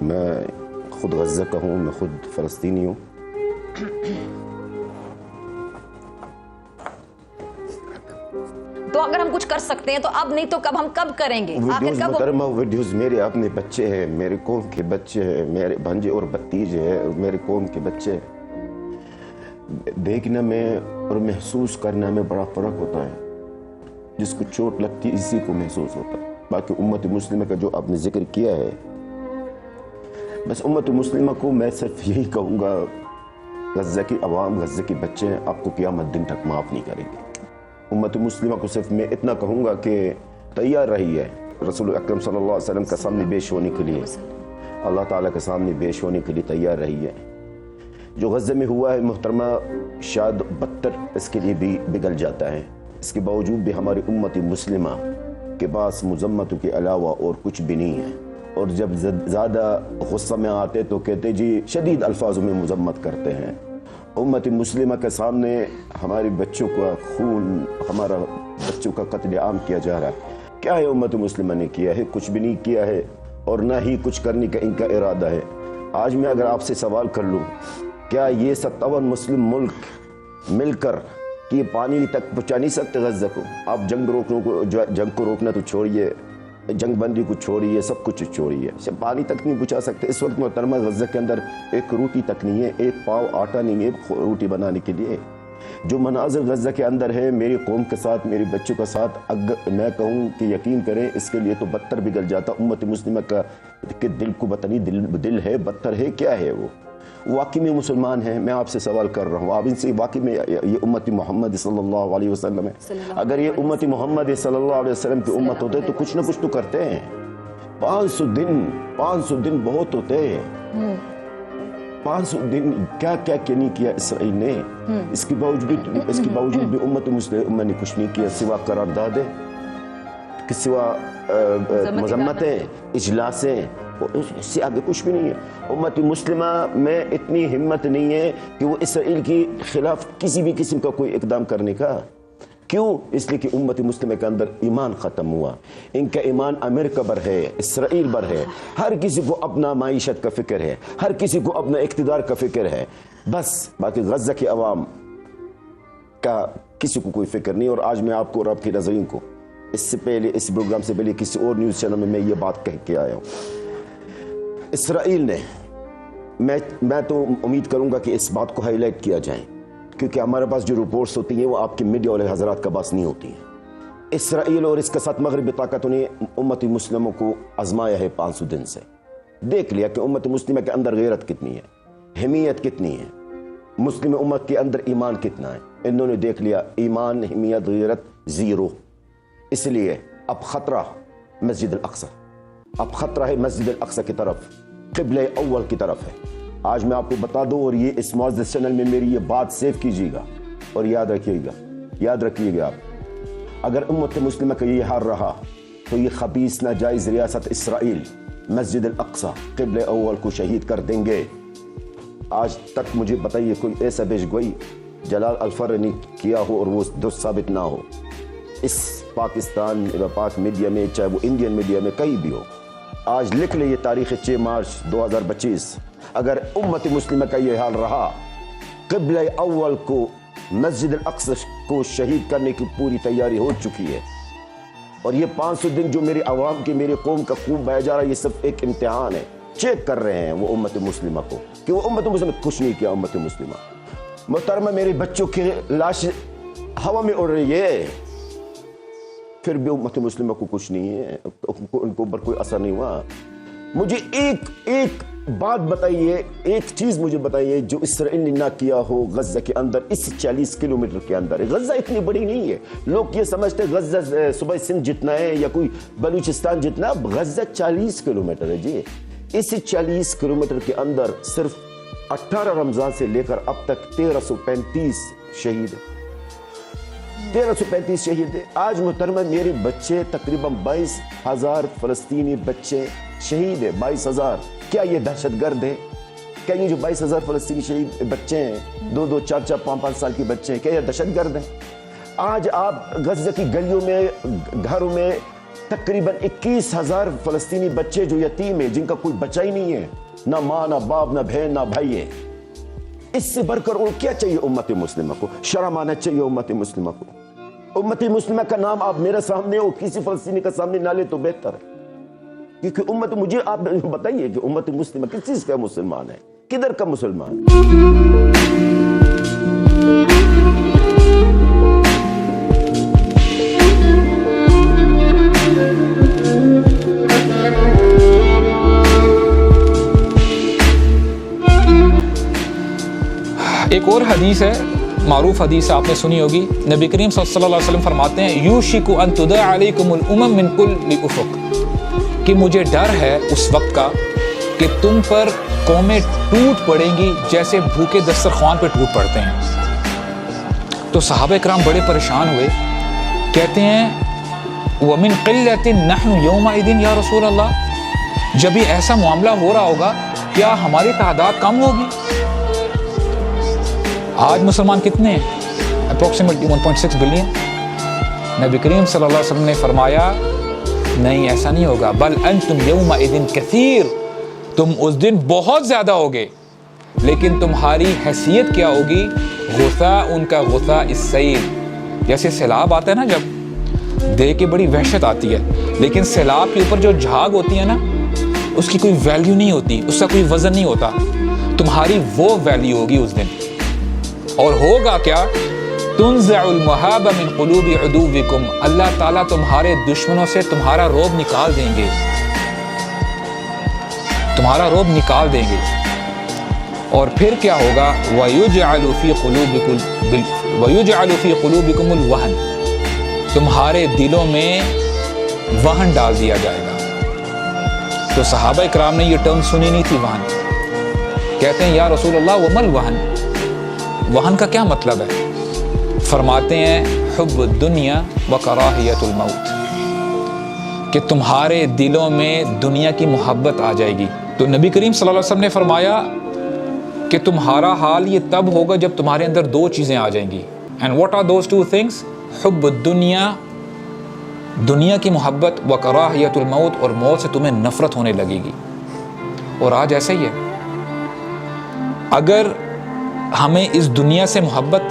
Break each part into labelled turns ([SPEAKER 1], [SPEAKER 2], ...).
[SPEAKER 1] میں خود غزہ کا ہوں، میں خود فلسطینی ہوں۔
[SPEAKER 2] تو اگر ہم کچھ کر سکتے ہیں تو اب، نہیں تو کب؟ ہم کب کریں گے؟ آخر کب؟
[SPEAKER 1] محترمہ ویڈیوز میرے اپنے بچے ہیں، میرے قوم کے بچے ہیں، میرے بھانجے اور بھتیجے ہیں، میرے قوم کے بچے ہیں۔ دیکھنے میں اور محسوس کرنے میں بڑا فرق ہوتا ہے۔ جس کو چوٹ لگتی ہے اسی کو محسوس ہوتا ہے۔ باقی امت مسلمہ کا جو آپ نے ذکر کیا ہے، بس امت مسلمہ کو میں صرف یہی کہوں گا، غزہ کی عوام، غزہ کے بچے ہیں، آپ کو قیامت دن تک معاف نہیں کریں گے۔ امت مسلمہ کو صرف میں اتنا کہوں گا کہ تیار رہی ہے رسول اکرم صلی اللہ علیہ وسلم کا سامنے پیش ہونے کے لیے، اللہ تعالیٰ کے سامنے پیش ہونے کے لیے تیار رہی ہے۔ جو غزہ میں ہوا ہے محترمہ، شاید بدتر اس کے لیے بھی بگڑ جاتا ہے۔ اس کے باوجود بھی ہماری امت مسلمہ کے پاس مذمتوں کے علاوہ اور کچھ بھی نہیں ہے، اور جب زیادہ غصہ میں آتے تو کہتے جی شدید الفاظوں میں مذمت کرتے ہیں۔ امت مسلمہ کے سامنے ہمارے بچوں کا خون، ہمارا بچوں کا قتل عام کیا جا رہا ہے۔ کیا ہے امت مسلمہ نے کیا ہے؟ کچھ بھی نہیں کیا ہے، اور نہ ہی کچھ کرنے کا ان کا ارادہ ہے۔ آج میں اگر آپ سے سوال کر لوں، کیا یہ 57 مسلم ملک مل کر یہ پانی تک پہنچا نہیں سکتے غزہ کو؟ آپ جنگ کو روکنا تو چھوڑیے، جنگ بندی کو چھوڑیے، سب کچھ چھوڑیے، صرف پانی تک نہیں پہنچا سکتے۔ اس وقت محترمہ غزہ کے اندر ایک روٹی تک نہیں ہے، ایک پاؤ آٹا نہیں ہے روٹی بنانے کے لیے۔ جو مناظر غزہ کے اندر ہے میری قوم کے ساتھ، میرے بچوں کے ساتھ، اگر میں کہوں کہ یقین کریں اس کے لیے تو بدتر بگڑ جاتا امت مسلمہ کا کہ دل کو پتہ نہیں دل ہے بدتر ہے کیا ہے۔ وہ واقعی میں مسلمان ہیں۔ میں آپ سے سوال کر رہا ہوں، آپ ان سے واقعی میں یہ امت محمد صلی اللہ علیہ وسلم ہے؟ اگر یہ امت محمد صلی اللہ علیہ وسلم کی امت ہوتے تو کچھ نہ کچھ تو کرتے ہیں۔ 500 دن بہت ہوتے ہیں۔ 500 دن کیا نہیں کیا اسرائیل نے؟ اس کے باوجود بھی امت مسلمہ نے کچھ نہیں کیا سوا قرارداد کہ سوا مذمتیں، اجلاسیں، اس سے آگے کچھ بھی نہیں ہے۔ امت مسلمہ میں اتنی ہمت نہیں ہے کہ وہ اسرائیل کے خلاف کسی بھی قسم کا کوئی اقدام کرنے کا۔ کیوں؟ اس لیے کہ امت مسلمہ کے اندر ایمان ختم ہوا۔ ان کا ایمان امریکہ پر ہے، اسرائیل پر ہے۔ ہر کسی کو اپنا معیشت کا فکر ہے، ہر کسی کو اپنا اقتدار کا فکر ہے، بس باقی غزہ کے عوام کا کسی کو کوئی فکر نہیں۔ اور آج میں آپ کو اور آپ کی ناظرین کو اس سے پہلے، اس پروگرام سے پہلے کسی اور نیوز چینل میں یہ بات کہہ کے آیا ہوں۔ اسرائیل نے، میں تو امید کروں گا کہ اس بات کو ہائی لائٹ کیا جائے، کیونکہ ہمارے پاس جو رپورٹس ہوتی ہیں وہ آپ کے میڈیا والے حضرات کا پاس نہیں ہوتی ہیں۔ اسرائیل اور اس کے ساتھ مغربی طاقتوں نے امت مسلموں کو آزمایا ہے 500 دن سے۔ دیکھ لیا کہ امت مسلمہ کے اندر غیرت کتنی ہے، حمیت کتنی ہے، مسلم امت کے اندر ایمان کتنا ہے۔ انہوں نے دیکھ لیا ایمان، حمیت، غیرت زیرو۔ اس لیے اب خطرہ مسجد الاقصی، اب خطرہ ہے مسجد الاقصی کی طرف، قبلہ اول کی طرف ہے۔ آج میں آپ کو بتا دوں، اور یہ اس معزز چینل میں میری یہ بات سیو کیجیے گا اور یاد رکھیے گا آپ، اگر امت مسلمہ کا یہ حال رہا تو یہ خبیث ناجائز ریاست اسرائیل مسجد الاقصی قبلہ اول کو شہید کر دیں گے۔ آج تک مجھے بتائیے کوئی ایسا پیش گوئی جلال الفر نے کیا ہو اور وہ درست ثابت نہ ہو اس پاکستان پاک میڈیا میں، چاہے وہ انڈین میڈیا میں، کہیں بھی ہو۔ آج لکھ لیں یہ تاریخ 6 مارچ 2025، اگر امت مسلمہ کا یہ حال رہا، قبلہ اول کو مسجد الاقصی کو شہید کرنے کی پوری تیاری ہو چکی ہے۔ اور یہ 500 دن جو میری عوام کے، میری قوم کا خون بہا جا رہا ہے، یہ صرف ایک امتحان ہے۔ چیک کر رہے ہیں وہ امت مسلمہ کو کہ وہ امت مسلمہ کچھ نہیں کیا۔ امت مسلمہ محترمہ، میرے بچوں کی لاش ہوا میں اڑ رہی ہے، پھر بھی امت مسلمہ کو کچھ نہیں ہے، ان کو اوپر کوئی اثر نہیں ہوا۔ مجھے ایک بات بتائیے، ایک چیز مجھے بتائیے جو اسرائیل نے نہ کیا ہو غزہ کے اندر، اس 40 کلومیٹر کے اندر۔ غزہ اتنی بڑی نہیں ہے، لوگ یہ سمجھتے غزہ صوبہ سندھ جتنا ہے یا کوئی بلوچستان جتنا، غزہ 40 کلومیٹر ہے جی۔ اس 40 کلومیٹر کے اندر صرف 18 رمضان سے لے کر اب تک 1335 شہید ہیں، 1335 شہید ہیں۔ آج محترمہ میرے بچے تقریباً 22,000 فلسطینی بچے شہید ہیں، 22,000۔ کیا یہ دہشت گرد ہے؟ کیا یہ جو 22,000 فلسطینی شہید بچے ہیں، 2 4 5 سال کے بچے ہیں، کیا یہ دہشت گرد ہیں؟ آج آپ غزہ کی گلیوں میں، گھروں میں تقریباً 21,000 فلسطینی بچے جو یتیم ہیں، جن کا کوئی بچہ ہی نہیں ہے، نہ ماں نہ باپ نہ بہن نہ بھائی ہے. اس سے بڑھ کر اور کیا چاہیے امت مسلمہ کو؟ شرم آنا چاہیے امت مسلمہ کو. امت مسلمہ کا نام آپ میرے سامنے اور کسی فلسطینی کا سامنے نہ لے تو بہتر ہے. کیونکہ امت، مجھے آپ بتائیے کہ امت مسلمہ کس چیز کا مسلمان ہے، کدھر کا مسلمان ہے؟
[SPEAKER 3] ایک اور حدیث ہے، معروف حدیث آپ نے سنی ہوگی. نبی کریم صلی اللہ علیہ وسلم فرماتے ہیں یوشک ان تداع علیکم الامم من کل افق، کہ مجھے ڈر ہے اس وقت کا کہ تم پر قومیں ٹوٹ پڑیں گی جیسے بھوکے دسترخوان پہ ٹوٹ پڑتے ہیں. تو صحابہ کرام بڑے پریشان ہوئے، کہتے ہیں وَمِن قِلَّةٍ نَحْنُ يَوْمَئِذٍ یا رسول اللہ، جب یہ ایسا معاملہ ہو رہا ہوگا کیا ہماری تعداد کم ہوگی؟ آج مسلمان کتنے ہیں؟ Approximately 1.6 billion. نبی کریم صلی اللہ علیہ وسلم نے فرمایا نہیں، ایسا نہیں ہوگا، بل انتم یومئذ کثیر، تم اس دن بہت زیادہ ہوگے، لیکن تمہاری حیثیت کیا ہوگی؟ غثاء ان کا غثاء السیل، جیسے سیلاب آتا ہے نا، جب دیکھ کے بڑی وحشت آتی ہے، لیکن سیلاب کے اوپر جو جھاگ ہوتی ہے نا، اس کی کوئی ویلیو نہیں ہوتی، اس کا کوئی وزن نہیں ہوتا. تمہاری وہ ویلیو ہوگی اس دن. اور ہوگا کیا؟ تنزع المہاب من قلوب عدوکم، اللہ تعالیٰ تمہارے دشمنوں سے تمہارا رعب نکال دیں گے، تمہارا رعب نکال دیں گے. اور پھر کیا ہوگا؟ وَيُجْعَلُ فِي قُلُوبِكُمُ الْوَهْنَ، تمہارے دلوں میں وہن ڈال دیا جائے گا. تو صحابہ کرام نے یہ ٹرم سنی نہیں تھی وہن. کہتے ہیں یا رسول اللہ وَمَا الْوَهْنَ، وہن کا کیا مطلب ہے؟ فرماتے ہیں حب الدنیا وکراہیت الموت، کہ تمہارے دلوں میں دنیا کی محبت آ جائے گی. تو نبی کریم صلی اللہ علیہ وسلم نے فرمایا کہ تمہارا حال یہ تب ہوگا جب تمہارے اندر دو چیزیں آ جائیں گی. And what are those two things? حب الدنیا، دنیا کی محبت، وکراہیت الموت، اور موت سے تمہیں نفرت ہونے لگے گی. اور آج ایسا ہی ہے. اگر ہمیں اس دنیا سے محبت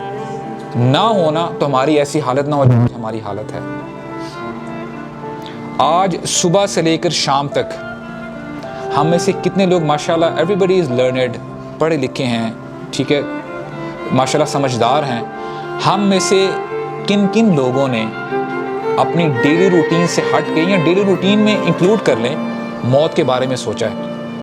[SPEAKER 3] نہ ہونا تو ہماری ایسی حالت نہ ہو جیسی ہماری حالت ہے. آج صبح سے لے کر شام تک ہم میں سے کتنے لوگ ماشاءاللہ ایوری از لرنڈ، پڑھے لکھے ہیں، ٹھیک ہے، ماشاءاللہ سمجھدار ہیں. ہم میں سے کن کن لوگوں نے اپنی ڈیلی روٹین سے ہٹ کے یا ڈیلی روٹین میں انکلوڈ کر لیں موت کے بارے میں سوچا ہے؟